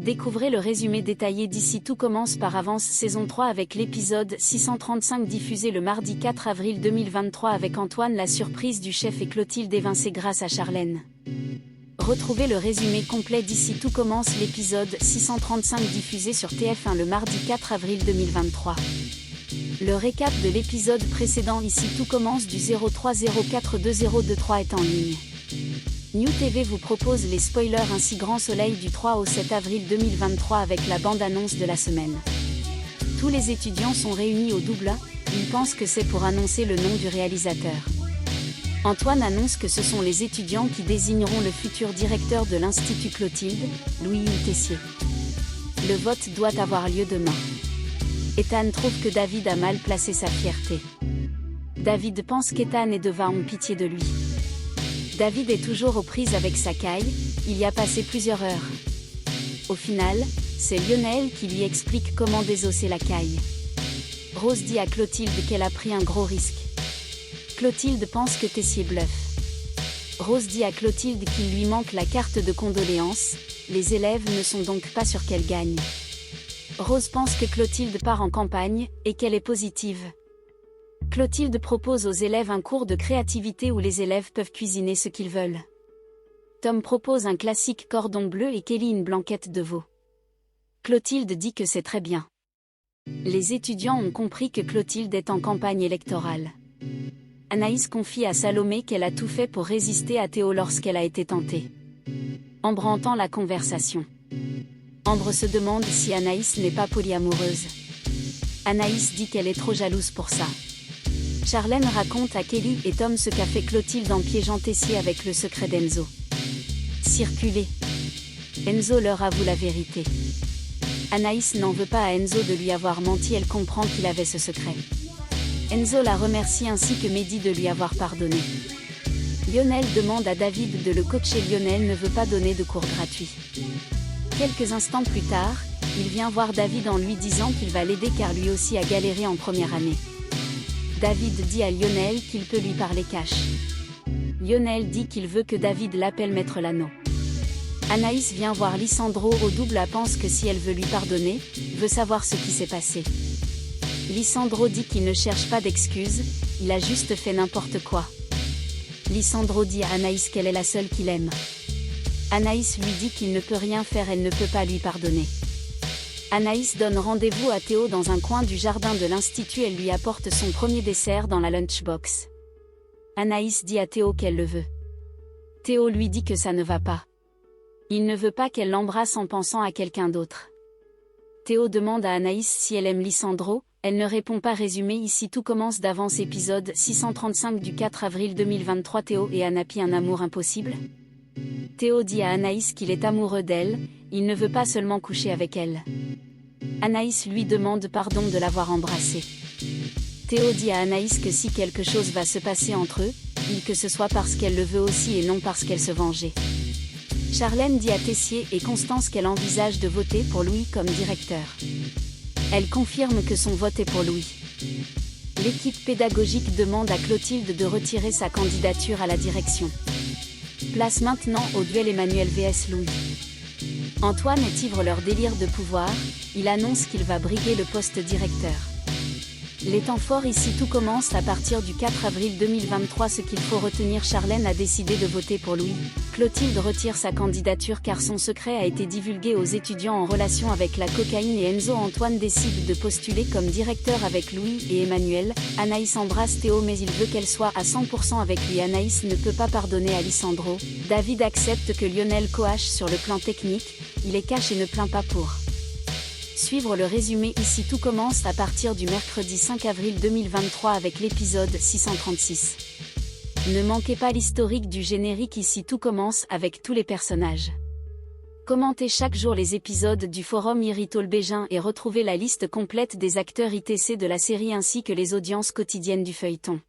Découvrez le résumé détaillé d'Ici tout commence par avance saison 3 avec l'épisode 635 diffusé le mardi 4 avril 2023 avec Antoine, la surprise du chef et Clotilde évincée grâce à Charlène. Retrouvez le résumé complet d'Ici tout commence l'épisode 635 diffusé sur TF1 le mardi 4 avril 2023. Le récap de l'épisode précédent Ici tout commence du 03042023 est en ligne. New TV vous propose les spoilers ainsi Grand Soleil du 3 au 7 avril 2023 avec la bande-annonce de la semaine. Tous les étudiants sont réunis au double A, ils pensent que c'est pour annoncer le nom du réalisateur. Antoine annonce que ce sont les étudiants qui désigneront le futur directeur de l'Institut Clotilde, Louis Tessier. Le vote doit avoir lieu demain. Ethan trouve que David a mal placé sa fierté. David pense qu'Ethan et Deva ont pitié de lui. David est toujours aux prises avec sa caille, il y a passé plusieurs heures. Au final, c'est Lionel qui lui explique comment désosser la caille. Rose dit à Clotilde qu'elle a pris un gros risque. Clotilde pense que Tessier bluffe. Rose dit à Clotilde qu'il lui manque la carte de condoléances, les élèves ne sont donc pas sûrs qu'elle gagne. Rose pense que Clotilde part en campagne, et qu'elle est positive. Clotilde propose aux élèves un cours de créativité où les élèves peuvent cuisiner ce qu'ils veulent. Tom propose un classique cordon bleu et Kelly une blanquette de veau. Clotilde dit que c'est très bien. Les étudiants ont compris que Clotilde est en campagne électorale. Anaïs confie à Salomé qu'elle a tout fait pour résister à Théo lorsqu'elle a été tentée. Ambre entend la conversation. Ambre se demande si Anaïs n'est pas polyamoureuse. Anaïs dit qu'elle est trop jalouse pour ça. Charlène raconte à Kelly et Tom ce qu'a fait Clotilde en piégeant Tessier avec le secret d'Enzo. Circuler. Enzo leur avoue la vérité. Anaïs n'en veut pas à Enzo de lui avoir menti, elle comprend qu'il avait ce secret. Enzo la remercie ainsi que Mehdi de lui avoir pardonné. Lionel demande à David de le coacher. Lionel ne veut pas donner de cours gratuits. Quelques instants plus tard, il vient voir David en lui disant qu'il va l'aider car lui aussi a galéré en première année. David dit à Lionel qu'il peut lui parler cash. Lionel dit qu'il veut que David l'appelle Maître Lano. Anaïs vient voir Lisandro au double A, pense que si elle veut lui pardonner, veut savoir ce qui s'est passé. Lisandro dit qu'il ne cherche pas d'excuses, il a juste fait n'importe quoi. Lisandro dit à Anaïs qu'elle est la seule qu'il aime. Anaïs lui dit qu'il ne peut rien faire, elle ne peut pas lui pardonner. Anaïs donne rendez-vous à Théo dans un coin du jardin de l'Institut, elle lui apporte son premier dessert dans la lunchbox. Anaïs dit à Théo qu'elle le veut. Théo lui dit que ça ne va pas. Il ne veut pas qu'elle l'embrasse en pensant à quelqu'un d'autre. Théo demande à Anaïs si elle aime Lisandro, elle ne répond pas. Résumé Ici tout commence d'avance épisode 635 du 4 avril 2023. Théo et Anapi, un amour impossible. Théo dit à Anaïs qu'il est amoureux d'elle, il ne veut pas seulement coucher avec elle. Anaïs lui demande pardon de l'avoir embrassée. Théo dit à Anaïs que si quelque chose va se passer entre eux, que ce soit parce qu'elle le veut aussi et non parce qu'elle se vengeait. Charlène dit à Tessier et Constance qu'elle envisage de voter pour Louis comme directeur. Elle confirme que son vote est pour Louis. L'équipe pédagogique demande à Clotilde de retirer sa candidature à la direction. Place maintenant au duel Emmanuel vs Louis. Antoine et ivre leur délire de pouvoir, il annonce qu'il va briguer le poste directeur. Les temps forts Ici tout commence à partir du 4 avril 2023. Ce qu'il faut retenir, Charlène a décidé de voter pour Louis. Clotilde retire sa candidature car son secret a été divulgué aux étudiants en relation avec la cocaïne et Enzo. Antoine décide de postuler comme directeur avec Louis et Emmanuel. Anaïs embrasse Théo mais il veut qu'elle soit à 100% avec lui. Anaïs ne peut pas pardonner à Lisandro. David accepte que Lionel coache sur le plan technique, il est cash et ne plaint pas pour. Suivre le résumé Ici tout commence à partir du mercredi 5 avril 2023 avec l'épisode 636. Ne manquez pas l'historique du générique Ici tout commence avec tous les personnages. Commentez chaque jour les épisodes du forum Iritolbégin et retrouvez la liste complète des acteurs ITC de la série ainsi que les audiences quotidiennes du feuilleton.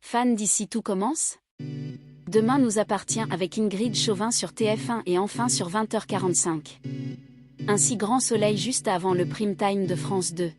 Fan d'Ici tout commence ? Demain nous appartient avec Ingrid Chauvin sur TF1 et enfin sur 20h45. Ainsi Grand Soleil juste avant le prime time de France 2.